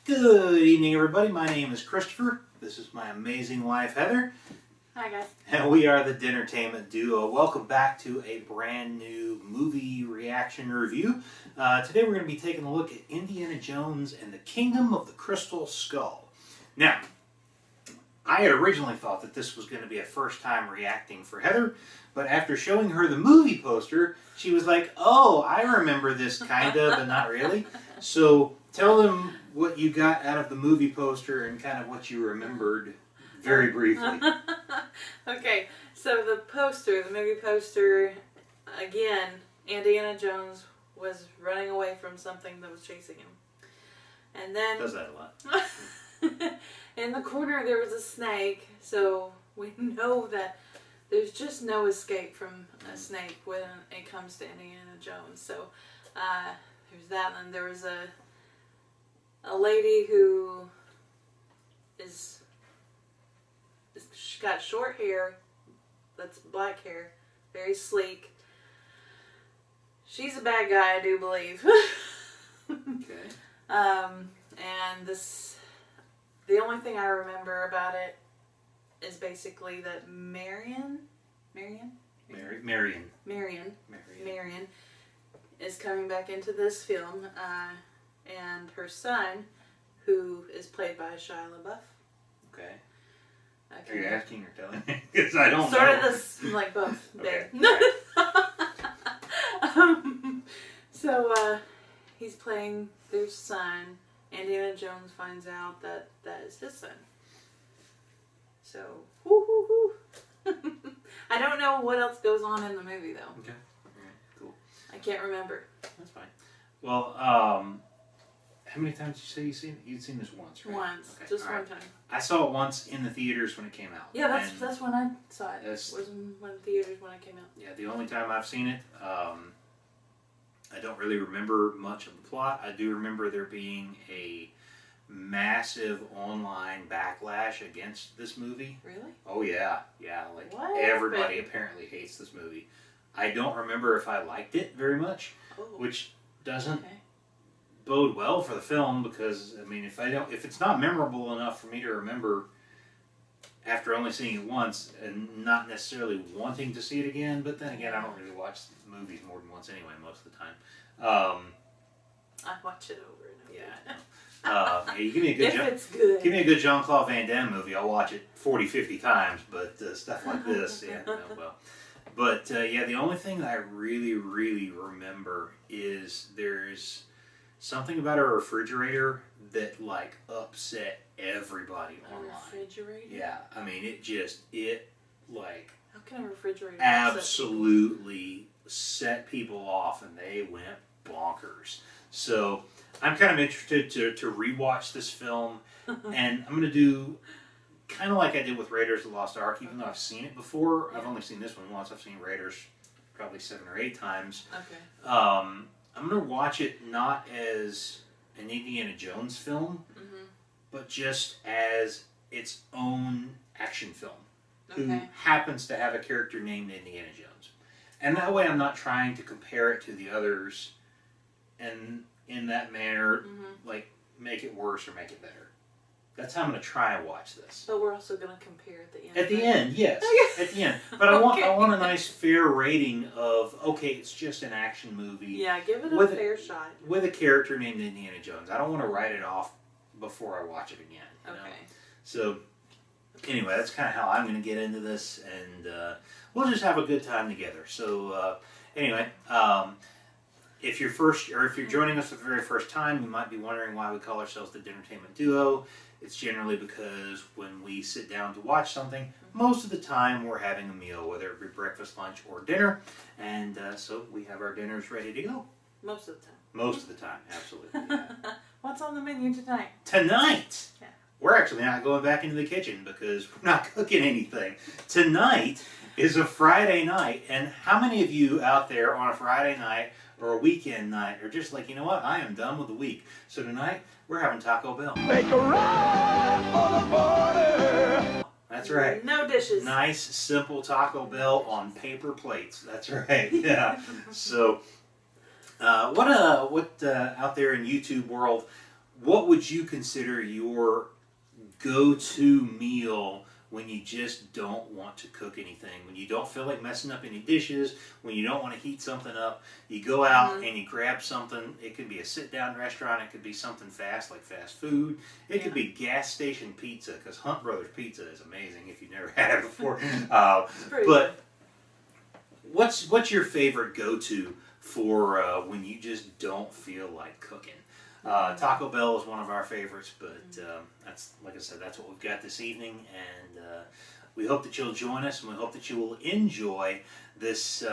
Good evening, everybody. My name is Christopher. This is my amazing wife, Heather. Hi, guys. And we are the Dinnertainment duo. Welcome back to a brand new movie reaction review. Today we're going to be taking a look at Indiana Jones and the Kingdom of the Crystal Skull. Now, I had originally thought that this was going to be a first time reacting for Heather, but after showing her the movie poster, she was like, oh, I remember this kind of, but not really. So tell them what you got out of the movie poster and kind of what you remembered very briefly. Okay, so the movie poster, again, Indiana Jones was running away from something that was chasing him. And then... Does that a lot. In the corner there was a snake, so we know that there's just no escape from a snake when it comes to Indiana Jones. So there's that, and there was a lady who she's got short hair, that's black hair, very sleek. She's a bad guy, I do believe. Okay. And the only thing I remember about it is basically that Marion is coming back into this film, and her son, who is played by Shia LaBeouf. Okay. Are you asking or telling me? Because I don't know. Sort of this, like both. Okay. So he's playing their son. Indiana Jones finds out that that is his son. So, I don't know what else goes on in the movie, though. Okay. Okay. Cool. I can't remember. That's fine. Well, how many times did you say you'd seen this once, right? Once. Okay. Just all one right. time. I saw it once in the theaters when it came out. Yeah, that's when I saw it. It That's- was in one of the theaters when it came out. Yeah, the only time I've seen it, I don't really remember much of the plot. I do remember there being a massive online backlash against this movie. Really? Oh yeah, yeah. Like What everybody happened? apparently hates this movie. I don't remember if I liked it very much, Oh. which doesn't Okay. bode well for the film because I mean, if it's not memorable enough for me to remember after only seeing it once and not necessarily wanting to see it again, but then again, I don't really watch movies more than once anyway most of the time. I watch it over and over. Yeah, you give me a good If it's good. give me a good Jean-Claude Van Damme movie, I'll watch it 40, 50 times, but stuff like this, yeah, no, well. But yeah, the only thing that I really, really remember is there's something about a refrigerator that like upset everybody A online. refrigerator? Yeah, I mean like How can a refrigerator absolutely set people off and they went bonkers. So I'm kind of interested to rewatch this film, and I'm going to do kind of like I did with Raiders of the Lost Ark, even though I've seen it before. Yeah. I've only seen this one once. I've seen Raiders probably 7 or 8 times. Okay. I'm going to watch it not as an Indiana Jones film, but just as its own action film, who Okay. happens to have a character named Indiana Jones. And that way I'm not trying to compare it to the others and in that manner, like, make it worse or make it better. That's how I'm going to try and watch this. But we're also going to compare at the end. At the right? end, yes. Okay. At the end. But I want Okay. a nice fair rating of, okay, it's just an action movie. Yeah, give it a With fair shot. With a character named Indiana Jones. I don't want to write it off before I watch it again. You know? Okay. So, anyway, that's kind of how I'm going to get into this, and we'll just have a good time together. So, anyway, if you're joining us for the very first time, you might be wondering why we call ourselves the Dinnertainment Duo. It's generally because when we sit down to watch something, most of the time we're having a meal, whether it be breakfast, lunch, or dinner, and so we have our dinners ready to go. Most of the time. Most of the time, absolutely. Yeah. What's on the menu tonight? Tonight, Yeah. we're actually not going back into the kitchen because we're not cooking anything. Tonight is a Friday night, and how many of you out there on a Friday night or a weekend night are just like, you know what, I am done with the week. So tonight, we're having Taco Bell. Make a run for the border. That's right. No dishes. Nice, simple Taco Bell on paper plates. That's right. Yeah. So, what out there in YouTube world, what would you consider your go-to meal when you just don't want to cook anything, when you don't feel like messing up any dishes, when you don't want to heat something up? You go out and you grab something. It could be a sit-down restaurant. It could be something fast like fast food. It could be gas station pizza, because Hunt Brothers Pizza is amazing if you've never had it before. But what's your favorite go-to for when you just don't feel like cooking? Taco Bell is one of our favorites, but that's, like I said, that's what we've got this evening, and we hope that you'll join us, and we hope that you will enjoy this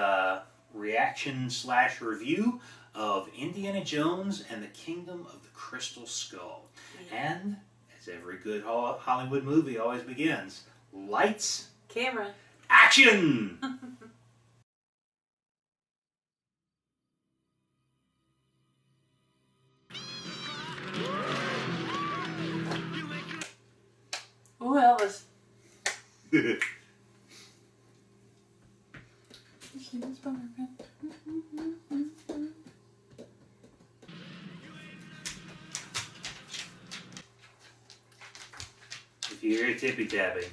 reaction / review of Indiana Jones and the Kingdom of the Crystal Skull. And as every good Hollywood movie always begins, lights, camera, action! Oh, Elvis. If you hear tippy tapping,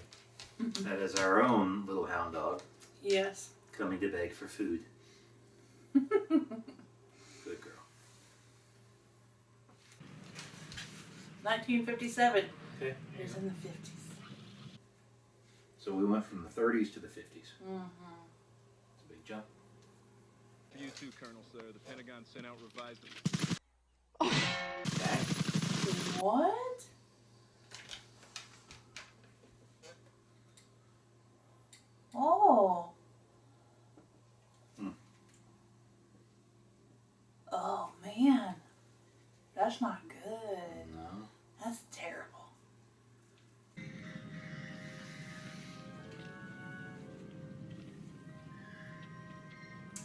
that is our own little hound dog. Yes. Coming to beg for food. Good girl. 1957. Okay. It was in the 50s. So we went from the 30s to the 50s. Mm-hmm. It's a big jump. You too, Colonel, sir. The Pentagon sent out revised... Okay. What? Oh. Oh, man. That's not good. No. That's terrible.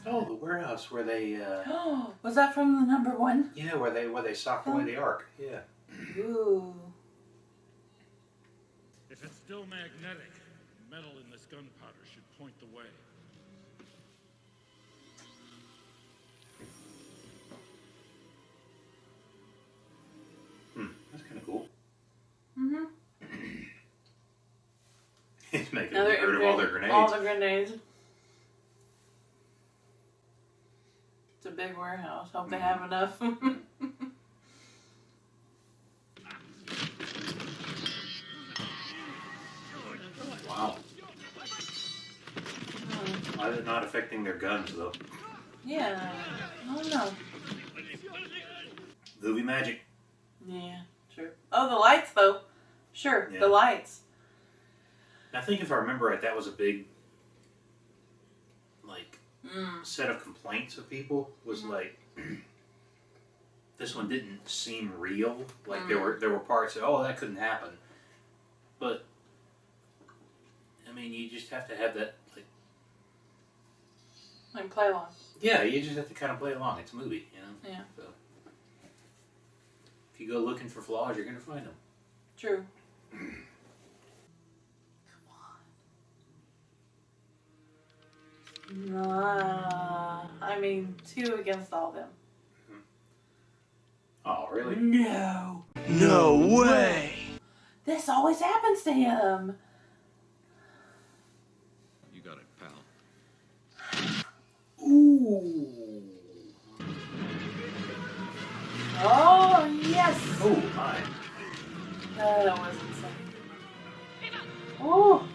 Oh, the warehouse where they Was that from the number one? yeah, where they socked away the Ark. Yeah. Ooh. If it's still magnetic, metal in this gunpowder should point the way. That's kind of cool. Mm-hmm. He's making rid of all their grenades. All the grenades. It's a big warehouse. Hope they have enough. Wow. Why is it not affecting their guns, though? Yeah. I don't know. Movie magic. Yeah, sure. Oh, the lights, though. Sure, Yeah. the lights. I think if I remember right, that was a big, like, set of complaints of people. Was like, this one didn't seem real. Like there were parts that, oh, that couldn't happen. But I mean, you just have to have that, Like play along. yeah, you just have to kind of play along. It's a movie, you know. Yeah. So if you go looking for flaws, you're gonna find them. True. Nah, I mean, 2 against all of them. Oh, really? No. No way! This always happens to him. You got it, pal. Ooh. Oh, yes. Oh my. That was insane. Oh.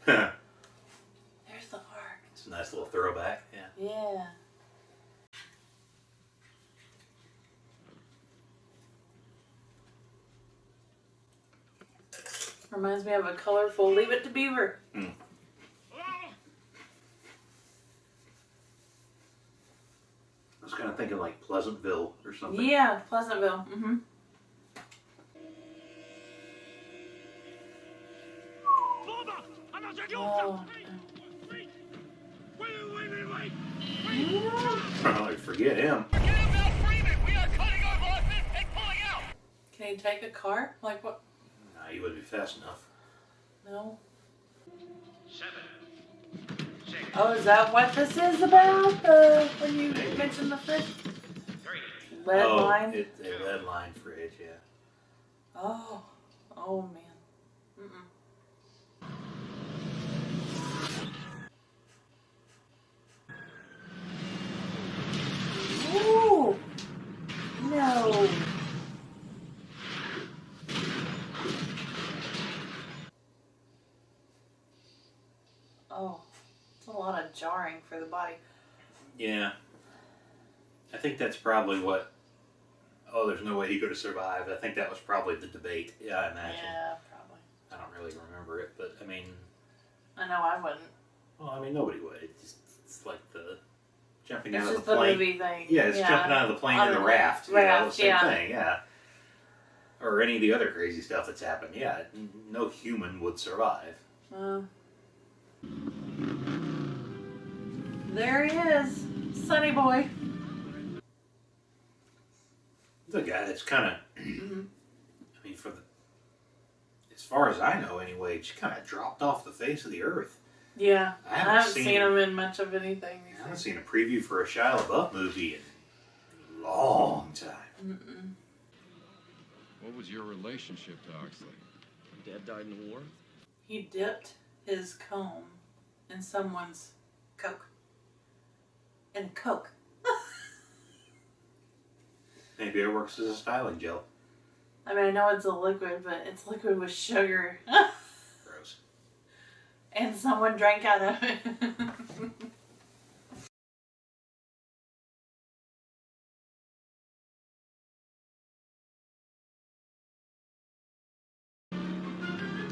There's the arc. It's a nice little throwback. Yeah. Yeah. Reminds me of a colorful Leave It to Beaver. Mm. I was kind of thinking like Pleasantville or something. Yeah, Pleasantville. Mm-hmm. Oh. Wait. I forget him. Can he take a car? Like what? Nah, he wouldn't be fast enough. No. Oh, is that what this is about? When you mentioned the fish? lead oh, line. it's a lead line fridge, yeah. Oh. Oh, man. Mm-mm. Ooh. No. Oh. It's a lot of jarring for the body. Yeah. I think that's probably what... Oh, there's no way he could have survived. I think that was probably the debate. Yeah, I imagine. Yeah, probably. I don't really remember it, but I mean... I know I wouldn't. Well, I mean, nobody would. It's like the jumping It's out of just the plane. movie thing. Yeah, it's jumping out of the plane On in the the raft. raft, Same yeah. thing, yeah. Or any of the other crazy stuff that's happened. Yeah, no human would survive. There he is. Sonny boy. The guy that's kind of... I mean, as far as I know anyway, just kind of dropped off the face of the earth. Yeah. I I haven't haven't seen seen him in much of anything. I haven't seen a preview for a Shia LaBeouf movie in a long time. What was your relationship to Oxley? Dad died in the war. He dipped his comb in someone's Coke. In a Coke. Maybe it works as a styling gel. I mean, I know it's a liquid, but it's liquid with sugar. Gross. And someone drank out of it.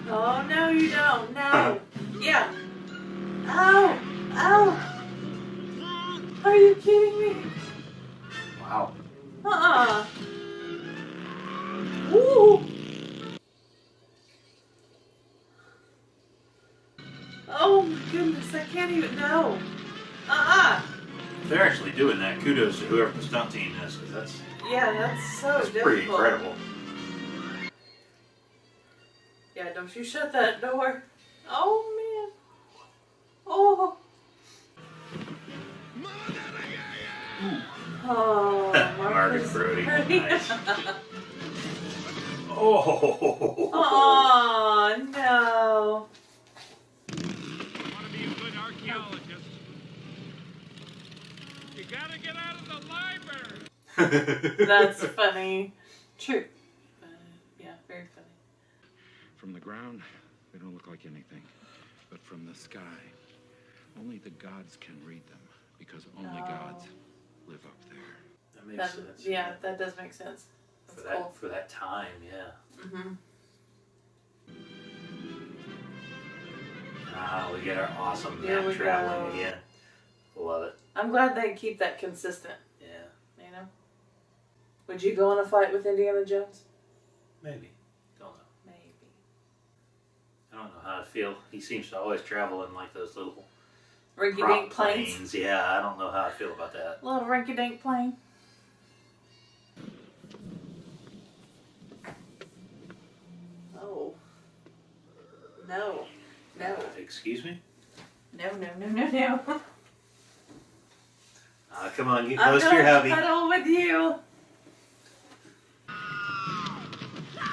Oh, no, you don't. No. Yeah. Ow. Ow. Are you kidding me? Wow. Uh-uh. Ooh. Oh my goodness, I can't even know. If they're actually doing that, kudos to whoever the stunt team is, because that's so difficult. pretty incredible. Yeah, don't you shut that door. Oh man. Oh. Oh, Marcus Brody. Brody. Nice. Oh. Oh no. Want to be a good archaeologist? You gotta get out of the library. That's funny. True. Yeah, very funny. From the ground, they don't look like anything. But from the sky, only the gods can read them, because only gods live up there. That makes That, sense. yeah, that does make sense. That's cool. For that time, yeah. Mm-hmm. Ah, we get our awesome Here map we traveling go. again. Love it. I'm glad they keep that consistent. Yeah. You know? Would you go in a fight with Indiana Jones? Maybe. Don't know. Maybe. I don't know how to feel. He seems to always travel in like those little Rinky-dink prop planes. Yeah, I don't know how I feel about that. Little rinky-dink plane. Oh. No. No. Excuse me? No, no, no, no, no. Come on, get I'm close to your gonna hubby. cuddle with you.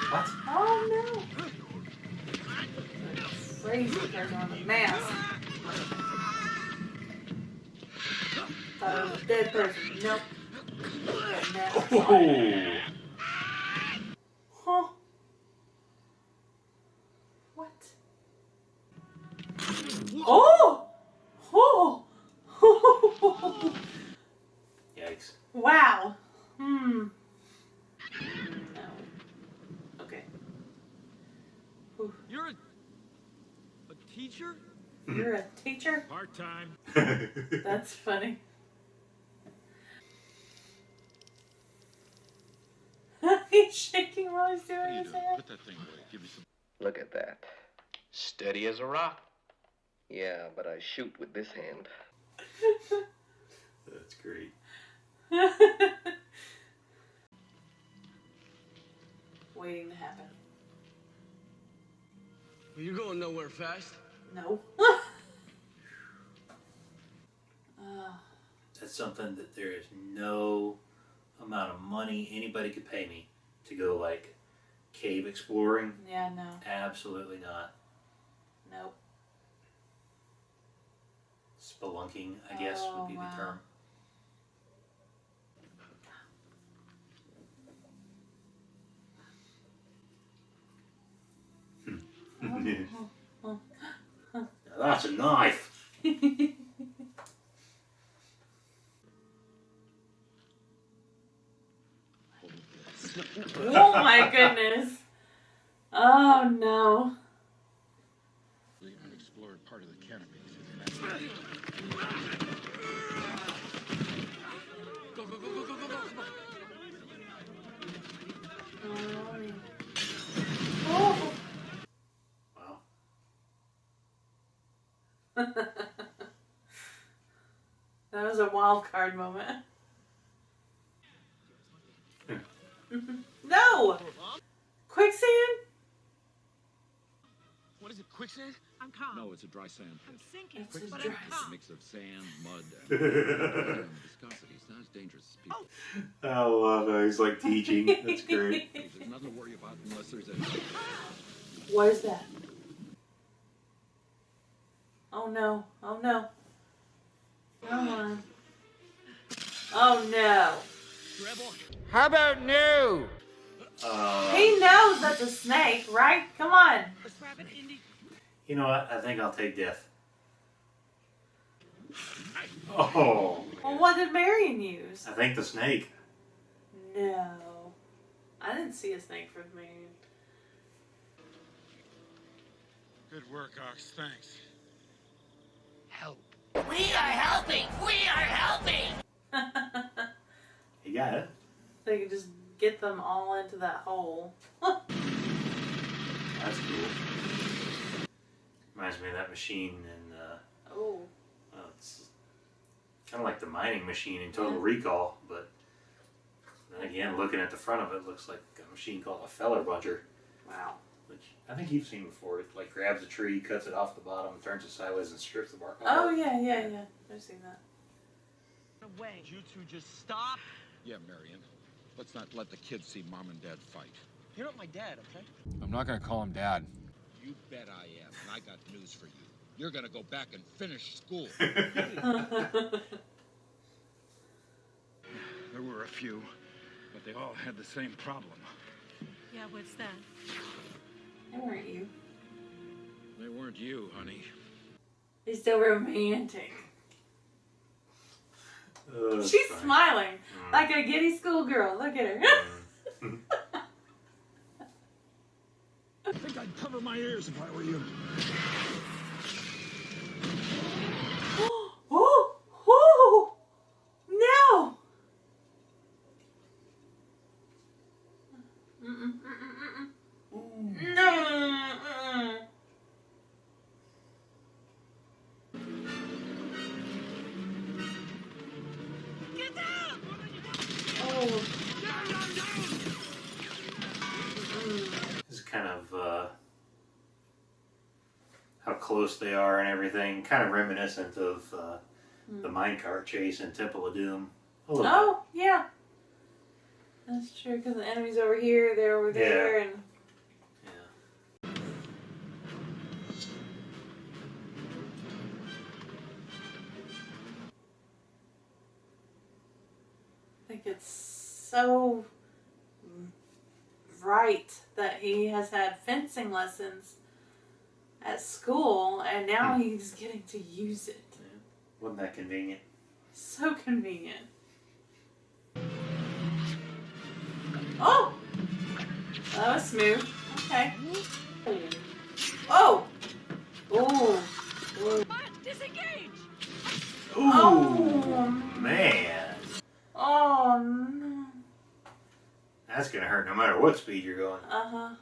What? Oh no. Crazy person on the mask. Thought it was a dead person. Nope. Oh. Huh. What? Oh! Oh! Yikes. Wow. No. Okay. You're a teacher? You're a teacher? Part-time. That's funny. He's shaking while he's doing What are you his doing? hair. Put that thing away. Give me some. Look at that. Steady as a rock. Yeah, but I shoot with this hand. That's great. Waiting to happen. You're going nowhere fast. No. That's something that there is no amount of money anybody could pay me to go like cave exploring. Yeah, no. Absolutely not. Nope. Spelunking, I guess, would be wow. the term. Oh. Now that's a knife. Oh my goodness. Oh no. The unexplored part of the canopy. Go, go, go, go, go, go, go. Oh. Wow. That was a wild card moment. No! Quicksand? What is it, quicksand? I'm calm. No, it's a dry sand I'm pit. sinking, It's but dry I'm It's a calm. mix of sand, mud, and viscosity. It's not as dangerous as people. I love it. He's like teaching. That's great. There's nothing to worry about unless there's anything. What is that? Oh no. Oh no. Come on. Oh no. Rebel. How about no? He knows that's a snake, right? Come on. Let's wrap it, Indy. You know what? I think I'll take death. Oh. Well, what did Marion use? I think the snake. No. I didn't see a snake for Marion. Good work, Ox. Thanks. Help. You got it. They could just get them all into that hole. That's cool. Reminds me of that machine in, Oh. it's kind of like the mining machine in Total Recall, but then again, looking at the front of it, looks like a machine called a feller buncher, Wow. which I think you've seen before. It like grabs a tree, cuts it off the bottom, turns it sideways, and strips the bark off. Oh, yeah. I've seen that. Away. You two just stop. Yeah, Marion. Let's not let the kids see Mom and Dad fight. You're not my dad, okay? I'm not gonna call him Dad. You bet I am, and I got news for you. You're gonna go back and finish school. There were a few, but they all had the same problem. Yeah, what's that? They weren't you. They weren't you, honey. He's so romantic. That's She's funny. smiling like a giddy schoolgirl. Look at her. I think I'd cover my ears if I were you. Oh, oh, no. No. Get down! Oh. This is kind of how close they are and everything, kind of reminiscent of the minecart chase in Temple of Doom. A little Oh, yeah. That's true, because the enemy's over here, they're over there, and... bit. Yeah. I think it's so right that he has had fencing lessons at school, and now he's getting to use it. Wasn't that convenient? So convenient. Oh! That was smooth. Okay. Oh! Oh! But disengage! Ooh, Oh. man. Oh, no. That's gonna hurt no matter what speed you're going. Uh-huh.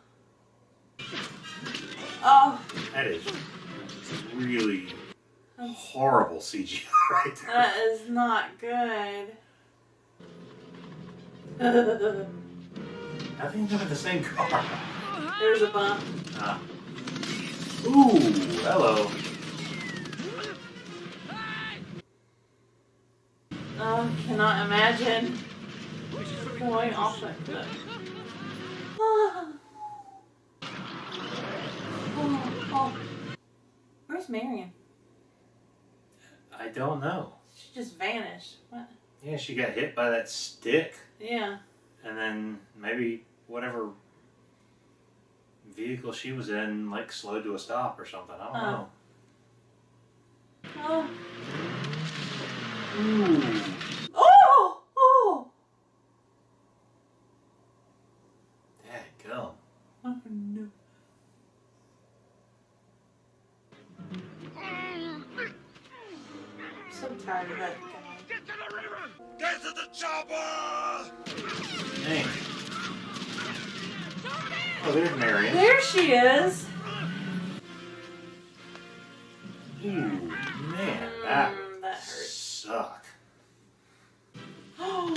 Oh, That is really horrible CGI right there. that is not good. I think they're in the same car. There's a bump. Ah. Ooh, hello. Oh, cannot imagine. going off that cliff. Oh, oh. Where's Marion? I don't know. She just vanished. What? Yeah, she got hit by that stick. Yeah. And then maybe whatever vehicle she was in, like, slowed to a stop or something. I don't know. Oh. Ooh. Oh! Oh! Dadgum. Oh no. I'm so tired of that guy. Get to the river! Get to the chopper! Dang. Oh, there's Marion. There she is. Ooh, man, that That hurt. suck. Oh.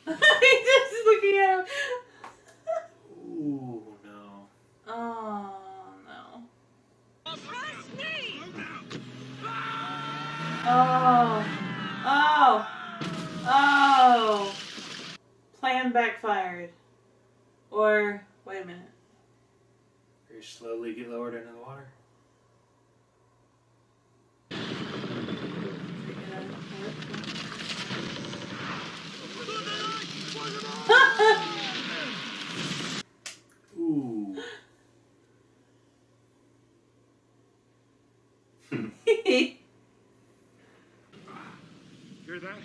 He's just looking at him. Ooh, no. Oh no. Trust me! Oh. Oh. Oh. Plan backfired. Or wait a minute. Very slowly get lowered into the water. Ooh. Hear that?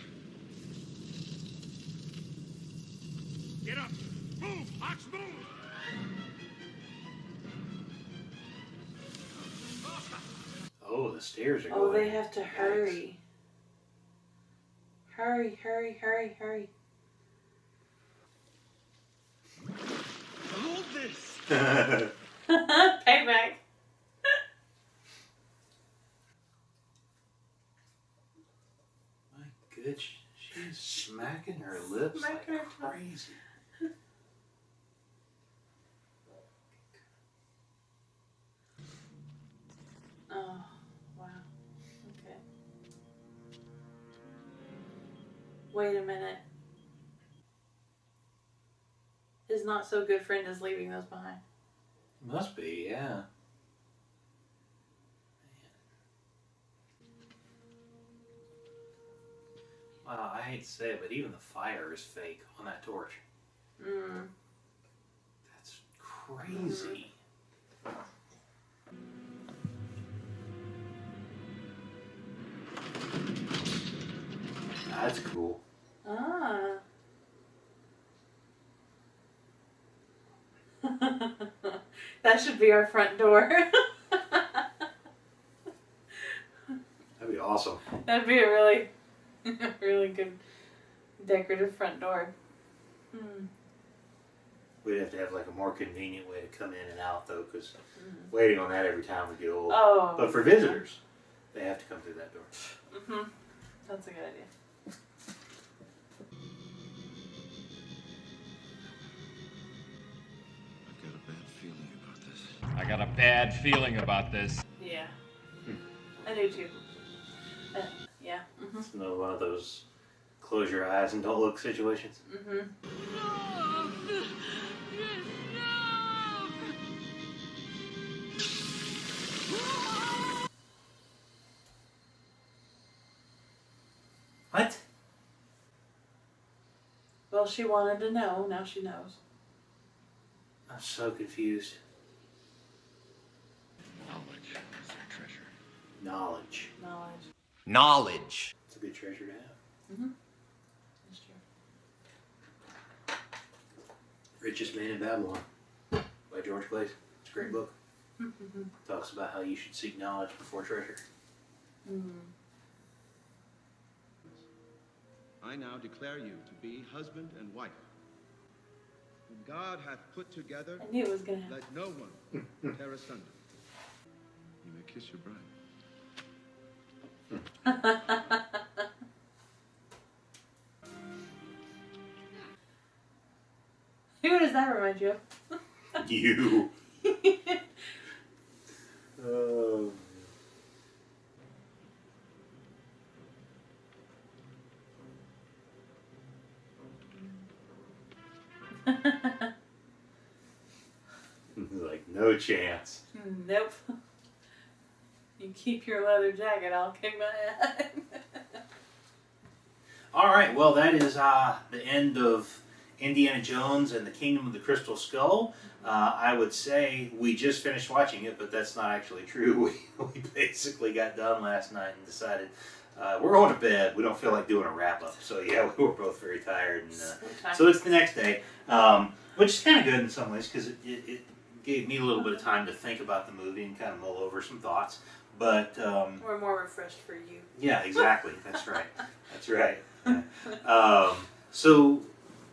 Get up! Move! Ox, move! Oh, the stairs are going. Oh, they have to hurry. Hurry, hurry, hurry, hurry. Hold this! Payback. My good, she's smacking her lips Smacking like her tongue. crazy. Oh, wow. Okay. Wait a minute. His not so good friend is leaving those behind. Must be, yeah. Wow, I hate to say it, but even the fire is fake on that torch. Mm. That's crazy. That's cool. Ah. That should be our front door. That'd be awesome. That'd be a really, really good decorative front door. Hmm. We'd have to have like a more convenient way to come in and out though, because waiting on that every time would get old. Oh. But for visitors, they have to come through that door. Mm-hmm. That's a good idea. I got a bad feeling about this. Yeah. I do too. Yeah. Mm-hmm. It's another one of those close your eyes and don't look situations. Mm-hmm. What? Well, she wanted to know. Now she knows. I'm so confused. Knowledge is their treasure. Knowledge. Knowledge. Knowledge. It's a good treasure to have. Mm-hmm. That's true. Richest Man in Babylon by George Place. It's a great book. Mm-hmm. Talks about how you should seek knowledge before treasure. Mm. I now declare you to be husband and wife, whom God hath put together. I knew it was gonna happen. Let no one tear asunder. You may kiss your bride. Who does that remind you of? You. Oh. Like, no chance. Nope. You keep your leather jacket, I'll kick my ass. All right, well, that is the end of Indiana Jones and the Kingdom of the Crystal Skull. I would say we just finished watching it, but that's not actually true. We basically got done last night and decided we're going to bed. We don't feel like doing a wrap-up. So, yeah, we were both very tired. And, so it's the next day, which is kind of good in some ways because it gave me a little bit of time to think about the movie and kind of mull over some thoughts. But we're more refreshed for you. Yeah, exactly. That's right. That's right. Yeah. So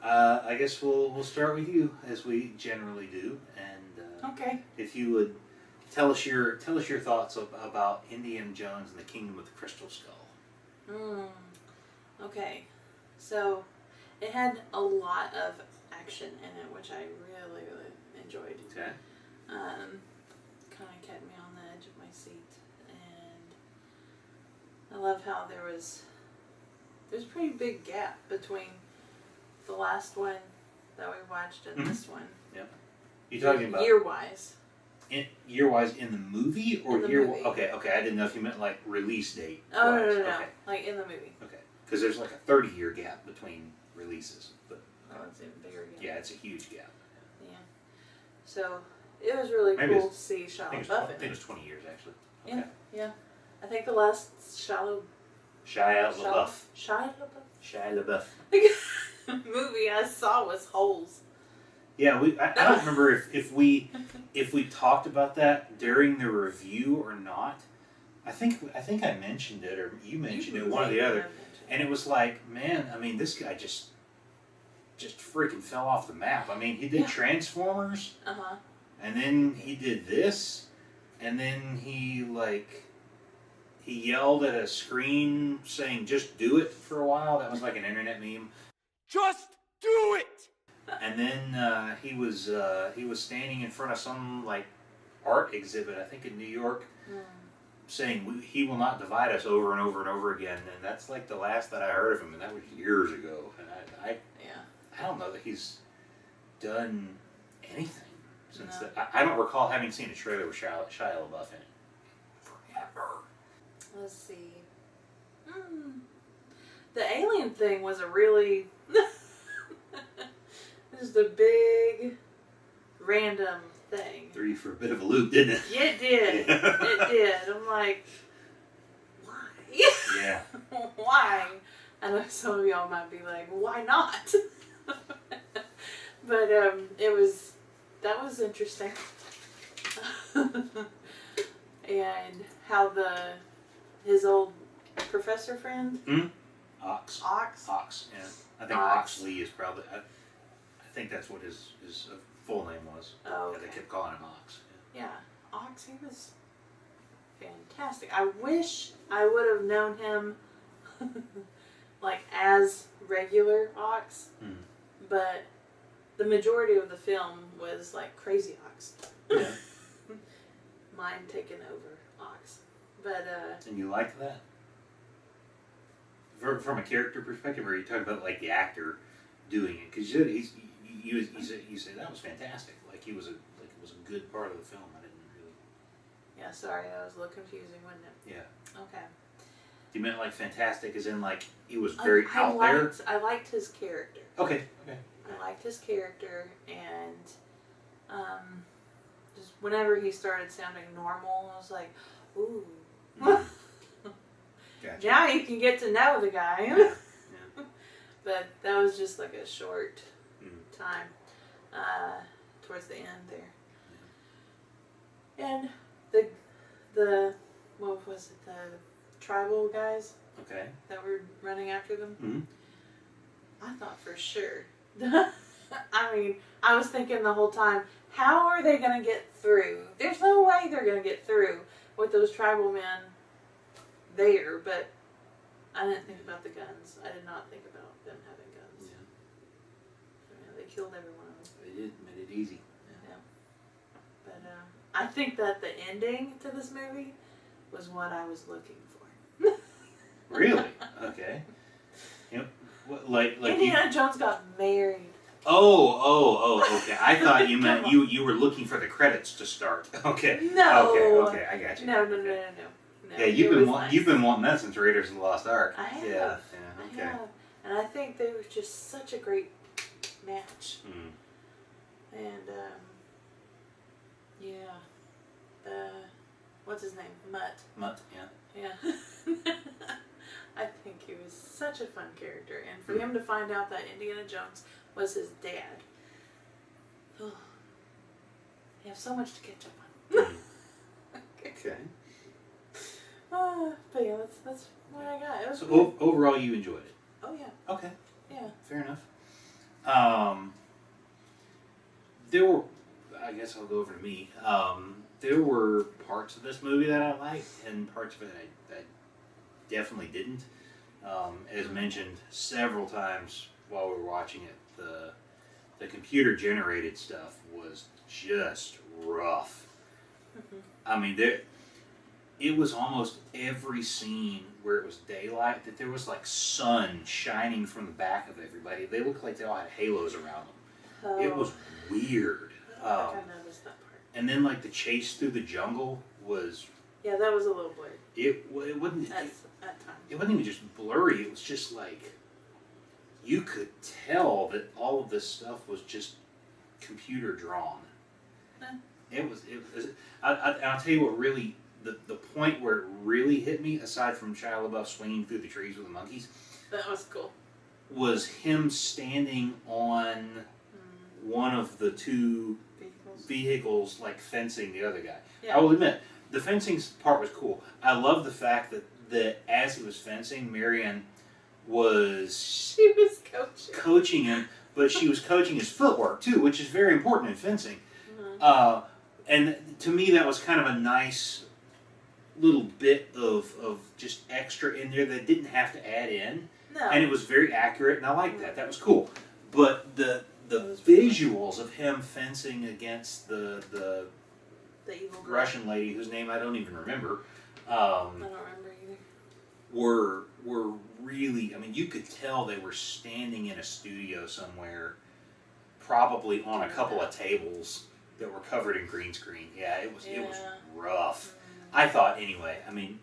I guess we'll start with you as we generally do, and okay. If you would tell us your thoughts about Indiana Jones and the Kingdom of the Crystal Skull. Okay, so it had a lot of action in it, which I really enjoyed. Okay. Kind of kept me on the edge of my seat, and I love how there's a pretty big gap between the last one that we watched and this one. Yep. You talking about year-wise? Year-wise in the movie or in the year? Movie. Okay. I didn't know if you meant like release date. Oh no. Okay. Like in the movie. Okay. Because there's like a 30-year gap between releases, but oh, it's even bigger gap. Yeah, it's a huge gap. Yeah. So it was really cool to see Shia I LaBeouf think it was 20 years actually. Okay. Yeah. I think the last Shia LaBeouf movie I saw was Holes. Yeah, I don't remember if we talked about that during the review or not. I think I mentioned it or you mentioned it, one or the other, and it was like, man, I mean, this guy just freaking fell off the map. I mean, he did Transformers, and then he did this, and then he yelled at a screen saying, "Just do it" for a while. That was like an internet meme. Just do it! And then he was standing in front of some like art exhibit, I think in New York, saying he will not divide us over and over and over again. And that's like the last that I heard of him, and that was years ago. And I don't know that he's done anything since that. I don't recall having seen a trailer with Shia LaBeouf in it. Forever. Let's see. The alien thing was a really just a big random thing. Threw you for a bit of a loop, didn't it? Yeah, it did. It did. I'm like, why? Yeah. Why? I know some of y'all might be like, why not? But that was interesting. And how his old professor friend? Ox. Yeah. I think Oxley is probably. I think that's what his full name was. Oh, okay. Yeah, they kept calling him Ox. Yeah, Ox. He was fantastic. I wish I would have known him like as regular Ox, but the majority of the film was like Crazy Ox. Yeah. Mine taking over Ox, but And you liked that? From a character perspective, or are you talking about like the actor doing it? Because you said that was fantastic. Like it was a good part of the film. I didn't really. Yeah, sorry, that was a little confusing, wasn't it? Yeah. Okay. You meant like fantastic, as in like he was very out there. I liked his character. Okay. I liked his character, and just whenever he started sounding normal, I was like, ooh. Gotcha. Now you can get to know the guy. Yeah. But that was just like a short time towards the end there. Yeah. And the what was it, the tribal guys that were running after them? I thought for sure. I mean, I was thinking the whole time, how are they going to get through? There's no way they're going to get through with those tribal men there, but I didn't think about the guns. I did not think about them having guns. Yeah. They killed every one of them. They made it easy. Yeah. But I think that the ending to this movie was what I was looking for. Really? Okay. You know, like Indiana Jones got married. Okay. I thought you meant you were looking for the credits to start. Okay. No. Okay. I got you. No. Yeah, you've been wanting that since Raiders of the Lost Ark. I have. Yeah. Okay. I have. And I think they were just such a great match. And what's his name? Mutt. Yeah. Yeah. I think he was such a fun character, and for him to find out that Indiana Jones was his dad, you have so much to catch up on. Okay. But yeah, that's what I got. It was So overall, you enjoyed it. Oh yeah. Okay. Yeah. Fair enough. There were, I guess I'll go over to me. There were parts of this movie that I liked, and parts of it I definitely didn't. As mentioned several times while we were watching it, the computer generated stuff was just rough. I mean, it was almost every scene where it was daylight that there was like sun shining from the back of everybody. They looked like they all had halos around them. It was weird. I think I noticed that part. And then like the chase through the jungle was. Yeah, that was a little blurry. It wasn't. At times. It wasn't even just blurry. It was just like you could tell that all of this stuff was just computer drawn. It was. I'll tell you what really. The point where it really hit me, aside from Shia LaBeouf swinging through the trees with the monkeys, that was cool, was him standing on one of the two vehicles, like fencing the other guy. Yeah. I will admit, the fencing part was cool. I love the fact that as he was fencing, Marianne was coaching him, but she was coaching his footwork too, which is very important in fencing. And to me, that was kind of a nice little bit of just extra in there that didn't have to add in. No. And it was very accurate, and I liked that. That was cool. But the visuals of him fencing against the evil Russian lady, whose name I don't even remember, I don't remember either, were really, I mean, you could tell they were standing in a studio somewhere, probably on a couple of tables that were covered in green screen. Yeah, it was rough. I thought, anyway. I mean,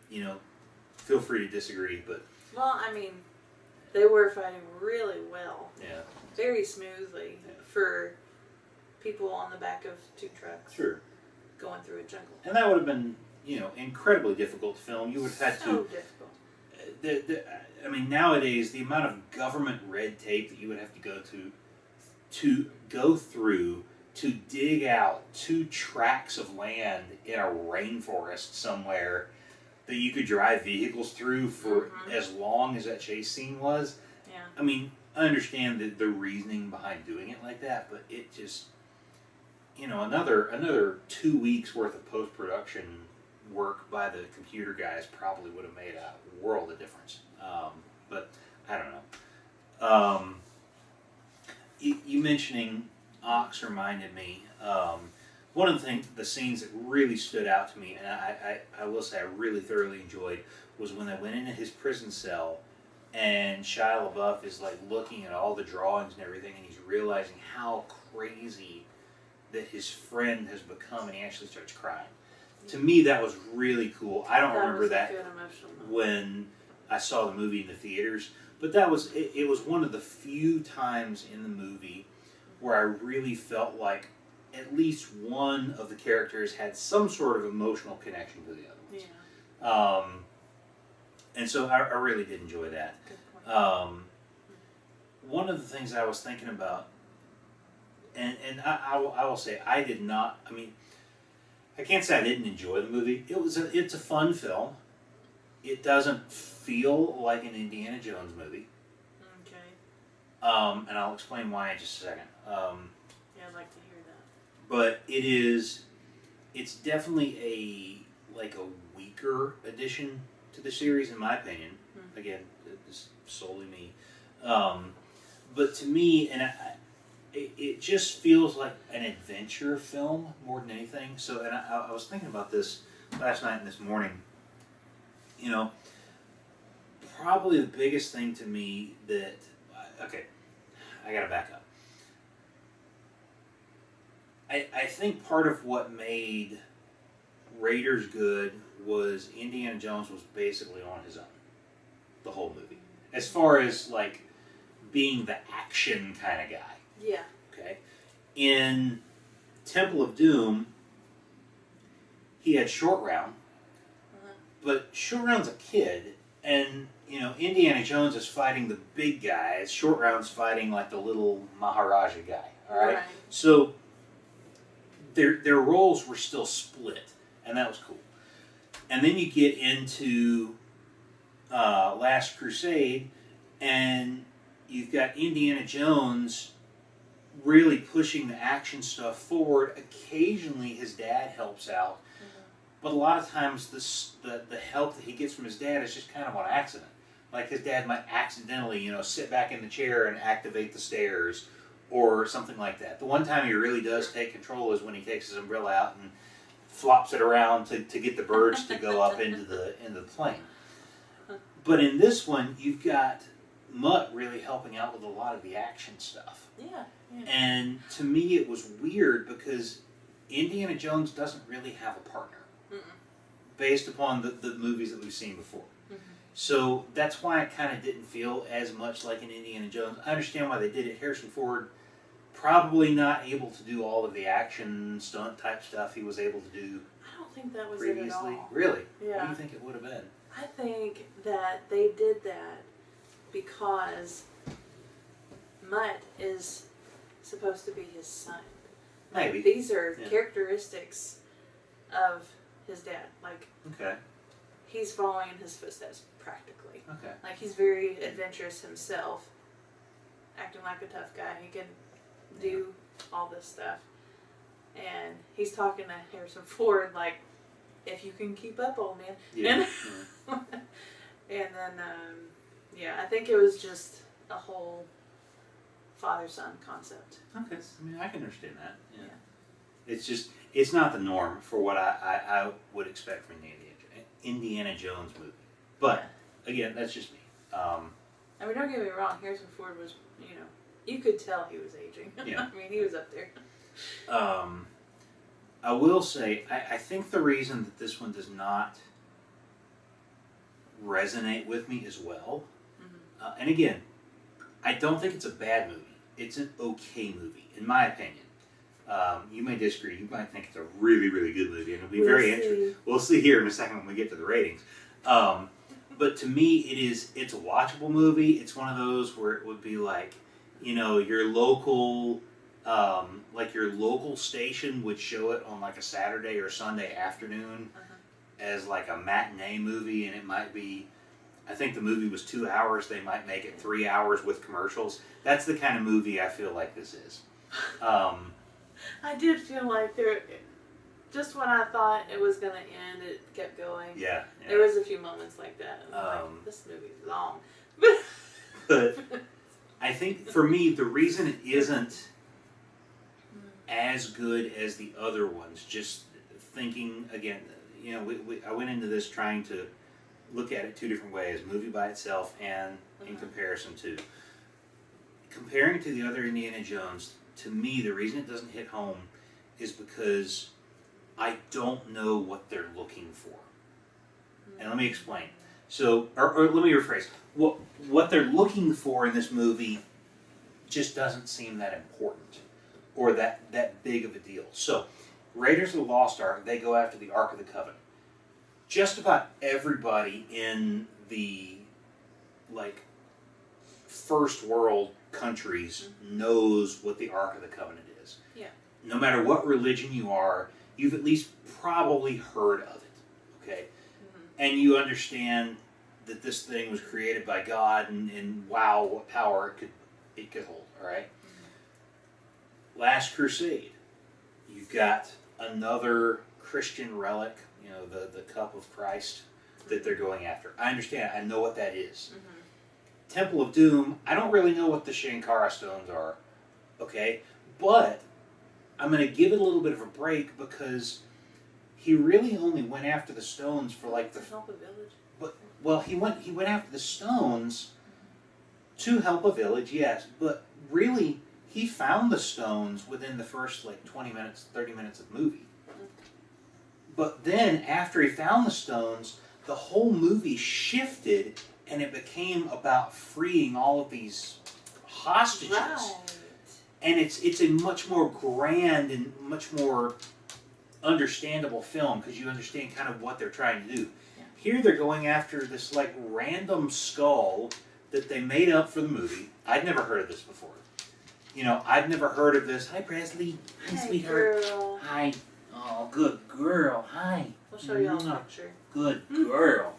feel free to disagree, but... Well, I mean, they were fighting really well. Yeah. Very smoothly for people on the back of two trucks. Sure. Going through a jungle. And that would have been, incredibly difficult to film. You would have had so difficult. I mean, nowadays, the amount of government red tape that you would have to go through to dig out 2 tracts of land in a rainforest somewhere that you could drive vehicles through for as long as that chase scene was. Yeah. I mean, I understand the reasoning behind doing it like that, but it just, another 2 weeks worth of post-production work by the computer guys probably would have made a world of difference. But I don't know. You mentioning Ox reminded me, one of the scenes that really stood out to me, and I will say I really thoroughly enjoyed, was when they went into his prison cell and Shia LaBeouf is like looking at all the drawings and everything, and he's realizing how crazy that his friend has become, and he actually starts crying. To me, that was really cool. I don't remember that when I saw the movie in the theaters, but it was one of the few times in the movie where I really felt like at least one of the characters had some sort of emotional connection to the other ones. Yeah. And so I really did enjoy that. One of the things I was thinking about, and I will say I did not, I mean, I can't say I didn't enjoy the movie. It's a fun film. It doesn't feel like an Indiana Jones movie. Okay. And I'll explain why in just a second. Yeah, I'd like to hear that. But it's definitely a weaker addition to the series, in my opinion. Again, this is solely me. But to me, it just feels like an adventure film more than anything. So, and I was thinking about this last night and this morning. Probably the biggest thing to me that... Okay, I gotta back up. I think part of what made Raiders good was Indiana Jones was basically on his own the whole movie, as far as like being the action kind of guy. Yeah. Okay, in Temple of Doom, he had Short Round, but Short Round's a kid, and you know Indiana Jones is fighting the big guys. Short Round's fighting like the little Maharaja guy. All right, so their roles were still split, and that was cool. And then you get into Last Crusade, and you've got Indiana Jones really pushing the action stuff forward. Occasionally his dad helps out, but a lot of times the help that he gets from his dad is just kind of on accident. Like his dad might accidentally, you know, sit back in the chair and activate the stairs or something like that. The one time he really does take control is when he takes his umbrella out and flops it around to get the birds to go up into the plane. But in this one, you've got Mutt really helping out with a lot of the action stuff. Yeah. And to me, it was weird because Indiana Jones doesn't really have a partner based upon the movies that we've seen before. So that's why it kind of didn't feel as much like an Indiana Jones. I understand why they did it. Harrison Ford probably not able to do all of the action stunt type stuff he was able to do I don't think that was previously. it at all. Really? Yeah. What do you think it would have been? I think that they did that because Mutt is supposed to be his son. Like, Maybe. these are characteristics of his dad. Like, Okay. he's following in his footsteps practically. Okay. Like, he's very adventurous himself, acting like a tough guy. He can do all this stuff. And he's talking to Harrison Ford like, if you can keep up, old man. Yeah. And, and then, I think it was just a whole father-son concept. Okay. I mean, I can understand that. Yeah. It's just, it's not the norm for what I would expect from the Indiana Jones movie. But, again, that's just me. I mean, don't get me wrong, Harrison Ford was, you could tell he was aging. Yeah. I mean, he was up there. I will say, I think the reason that this one does not resonate with me as well, and again, I don't think it's a bad movie. It's an okay movie, in my opinion. You may disagree. You might think it's a really, really good movie, and it'll be very interesting. We'll see here in a second when we get to the ratings. But to me, it's a watchable movie. It's one of those where it would be like, your local, your local station would show it on like a Saturday or Sunday afternoon as like a matinee movie, and it might be, I think the movie was 2 hours. They might make it 3 hours with commercials. That's the kind of movie I feel like this is. I did feel like just when I thought it was going to end, it kept going. Yeah. There was a few moments like that. And I'm like, this movie's long. But I think for me, the reason it isn't as good as the other ones, just thinking, again, I went into this trying to look at it two different ways, movie by itself and in comparison to. Comparing to the other Indiana Jones, to me, the reason it doesn't hit home is because I don't know what they're looking for. And let me explain. So, or let me rephrase. What they're looking for in this movie just doesn't seem that important or that big of a deal. So, Raiders of the Lost Ark, they go after the Ark of the Covenant. Just about everybody in the, first world countries knows what the Ark of the Covenant is. Yeah. No matter what religion you are, you've at least probably heard of it, okay? And you understand that this thing was created by God, and wow, what power it could hold, all right? Last Crusade, you've got another Christian relic, the cup of Christ that they're going after. I understand. I know what that is. Temple of Doom, I don't really know what the Shankara stones are, okay? But I'm going to give it a little bit of a break because he really only went after the stones for to help a village. But he went after the stones to help a village, yes. But really, he found the stones within the first like 20 minutes, 30 minutes of the movie. But then after he found the stones, the whole movie shifted and it became about freeing all of these hostages. Right. And it's a much more grand and much more understandable film because you understand kind of what they're trying to do. Yeah. Here they're going after this like random skull that they made up for the movie. I'd never heard of this before. You know, I'd never heard of this. Hi, Presley. Hi, Hey, sweetheart. girl. Hi. Oh, good girl. Hi. We'll show you all Mwah. a picture. Good girl.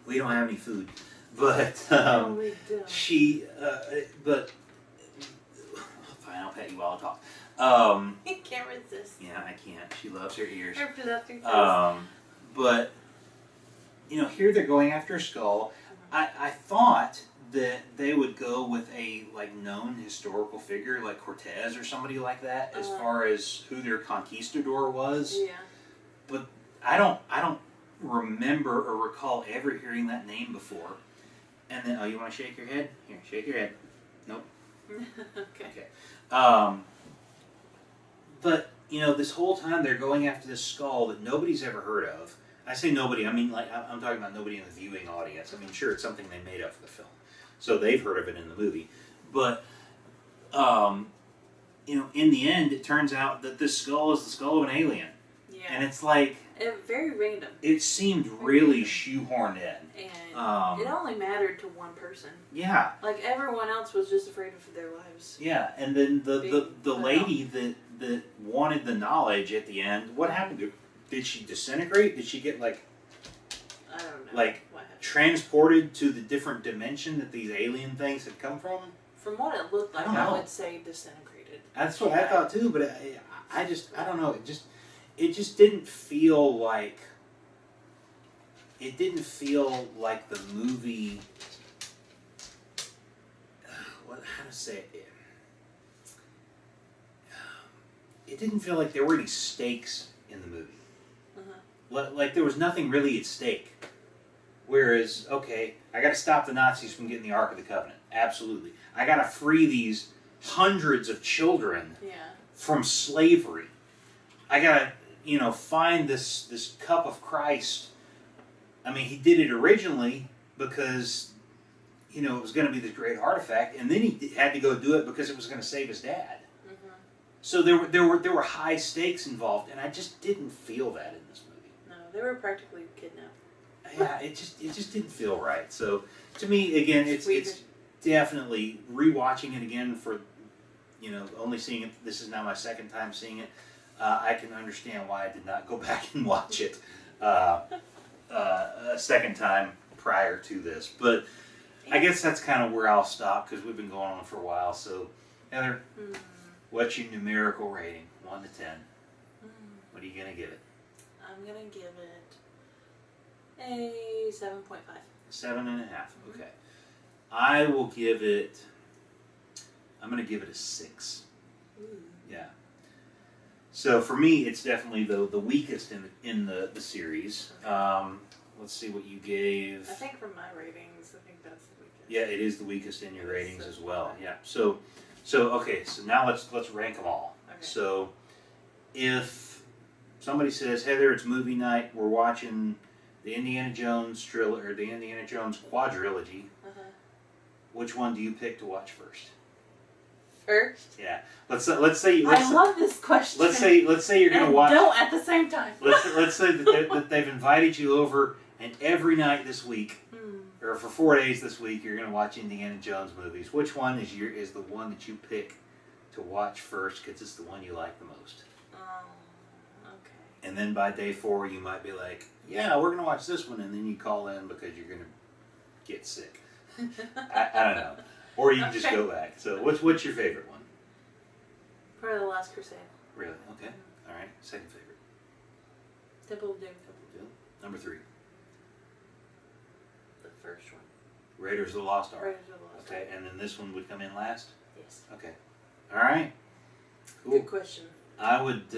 We don't have any food, but No, we don't. she. But fine, I'll pet you while I talk. He can't resist. Yeah, I can't. She loves her ears. Her fluffy face. But you know, here they're going after a skull. I thought that they would go with a like known historical figure like Cortez or somebody like that as far as who their conquistador was. Yeah. But I don't remember or recall ever hearing that name before. And then, oh, you want to shake your head? Here, shake your head. Nope. Okay. Okay. But you know, this whole time they're going after this skull that nobody's ever heard of. I say nobody. I mean, like I'm talking about nobody in the viewing audience. I mean, sure, it's something they made up for the film, so they've heard of it in the movie. But you know, in the end, it turns out that this skull is the skull of an alien. Yeah. And it's like very random. it seemed really shoehorned in. And it only mattered to one person. Yeah. Like everyone else was just afraid for their lives. Yeah, and then the Big lady that wanted the knowledge at the end, what happened to her? Did she disintegrate? Did she get like I don't know. like what happened. transported to the different dimension that these alien things had come from? From what it looked like, I don't I know. would say disintegrated. That's what I thought too, but I don't know. It just didn't feel like the movie. How to say it? It didn't feel like there were any stakes in the movie. Like there was nothing really at stake. Whereas, okay, I got to stop the Nazis from getting the Ark of the Covenant. Absolutely, I got to free these hundreds of children from slavery. I gotta, find this cup of Christ. I mean, he did it originally because, it was going to be this great artifact, and then he had to go do it because it was going to save his dad. Mm-hmm. So there were high stakes involved, and I just didn't feel that in this movie. No, they were practically kidnapped. Yeah, it just didn't feel right. So to me, again, it's definitely rewatching it again for, only seeing it. This is now my second time seeing it. I can understand why I did not go back and watch it a second time prior to this. But I guess that's kind of where I'll stop because we've been going on for a while. So, Heather, what's your numerical rating? 1 to 10. What are you going to give it? I'm going to give it a 7.5. 7.5. Okay. I will give it. I'm going to give it a 6. Yeah. So for me, it's definitely the weakest in the series. Let's see what you gave. I think from my ratings, I think that's the weakest. Yeah, it is the weakest in your ratings as well. Yeah. So okay. So now let's rank them all. Okay. So if somebody says, Heather, it's movie night, we're watching the Indiana Jones or the Indiana Jones quadrilogy. Which one do you pick to watch first? First? Yeah. Let's say. I love this question. Let's say you're going to watch. Don't at the same time. let's say that they've invited you over, and every night this week, or for 4 days this week, you're going to watch Indiana Jones movies. Which one is the one that you pick to watch first because it's the one you like the most? Okay. And then by day 4, you might be like, yeah, we're going to watch this one, and then you call in because you're going to get sick. I don't know. Or you can just go back. So what's your favorite one? Probably The Last Crusade. Really? Okay. All right. Second favorite. Temple of Doom. Number 3. The first one. Raiders of the Lost Ark. Raiders of the Lost Ark. Okay, and then this one would come in last? Yes. Okay. All right. Cool. Good question. I would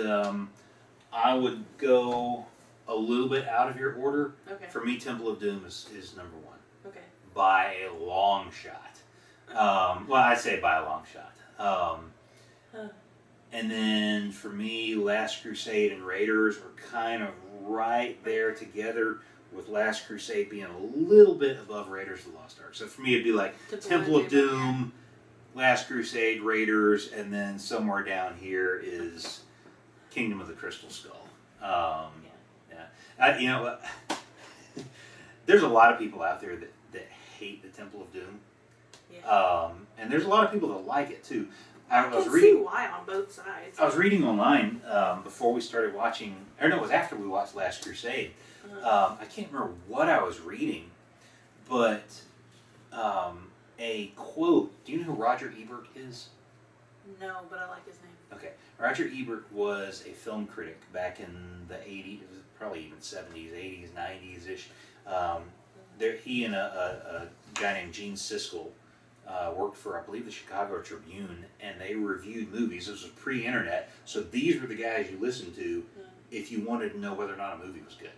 go a little bit out of your order. Okay. For me, Temple of Doom is number 1. Okay. By a long shot. Well, I say by a long shot. And then for me, Last Crusade and Raiders were kind of right there together, with Last Crusade being a little bit above Raiders of the Lost Ark. So for me, it'd be like Temple of Doom, Last Crusade, Raiders, and then somewhere down here is Kingdom of the Crystal Skull. You know what? There's a lot of people out there that hate the Temple of Doom. Yeah. And there's a lot of people that like it too. I can see why on both sides. I was reading online before we started watching, or no, it was after we watched Last Crusade. I can't remember what I was reading, but a quote. Do you know who Roger Ebert is? No, but I like his name. Okay. Roger Ebert was a film critic back in the 80s, probably even 70s, 80s, 90s-ish. He and a guy named Gene Siskel worked for, I believe, the Chicago Tribune, and they reviewed movies. This was pre-internet, so these were the guys you listened to if you wanted to know whether or not a movie was good.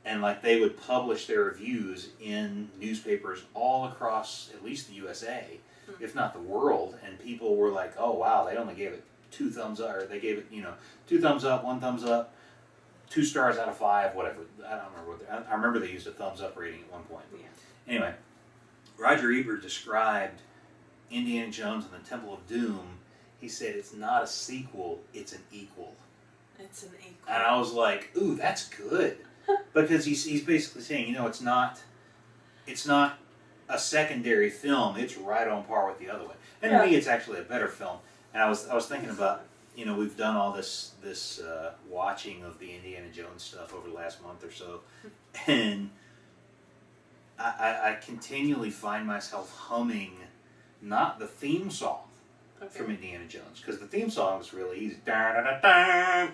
And like they would publish their reviews in newspapers all across at least the USA, if not the world, and people were like, "Oh wow, they only gave it 2 thumbs up, or they gave it 2 thumbs up, 1 thumbs up, 2 stars out of 5, whatever." I don't remember what. I remember they used a thumbs up rating at one point. Yeah. Anyway, Roger Ebert described Indiana Jones and the Temple of Doom. He said it's not a sequel; it's an equal. It's an equal. And I was like, "Ooh, that's good," because he's basically saying, it's not a secondary film; it's right on par with the other one. And to me, it's actually a better film. And I was thinking about, we've done all this watching of the Indiana Jones stuff over the last month or so, and I continually find myself humming, not the theme song from Indiana Jones, because the theme song is really easy. Yeah,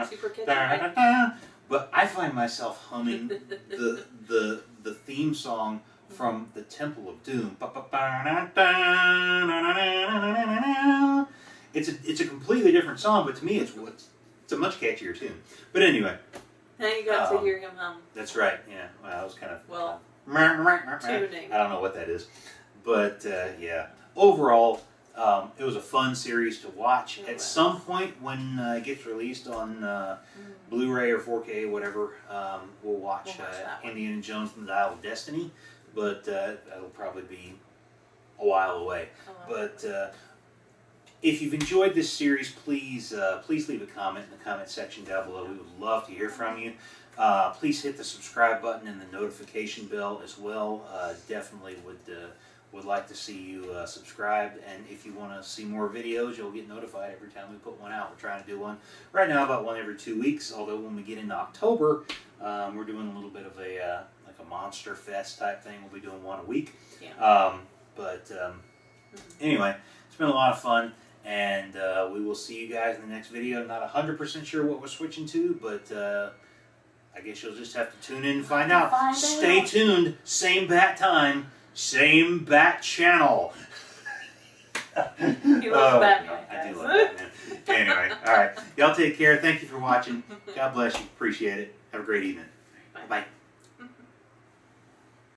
super catchy, right? But I find myself humming the theme song from the Temple of Doom. It's a completely different song, but to me it's a much catchier tune. But anyway. Now you got to hear him hum. That's right. Yeah. Well, I was kind of tuning. I don't know what that is, but yeah. Overall, it was a fun series to watch. At some point when it gets released on Blu-ray or 4K, whatever, we'll watch Indiana Jones and the Dial of Destiny, but that'll probably be a while away. But if you've enjoyed this series, please leave a comment in the comment section down below. We would love to hear from you. Please hit the subscribe button and the notification bell as well. Definitely would like to see you subscribed, and if you want to see more videos, you'll get notified every time we put one out. We're trying to do one right now about one every 2 weeks, although when we get into October, we're doing a little bit of a like a monster fest type thing. We'll be doing one a week. Yeah. Anyway, it's been a lot of fun, and we will see you guys in the next video. Not 100% sure what we're switching to, but I guess you'll just have to tune in and find out. Stay tuned. Same bat time. Same bat channel. He loves Batman. I do love Batman. Anyway, all right. Y'all take care. Thank you for watching. God bless you. Appreciate it. Have a great evening. Bye.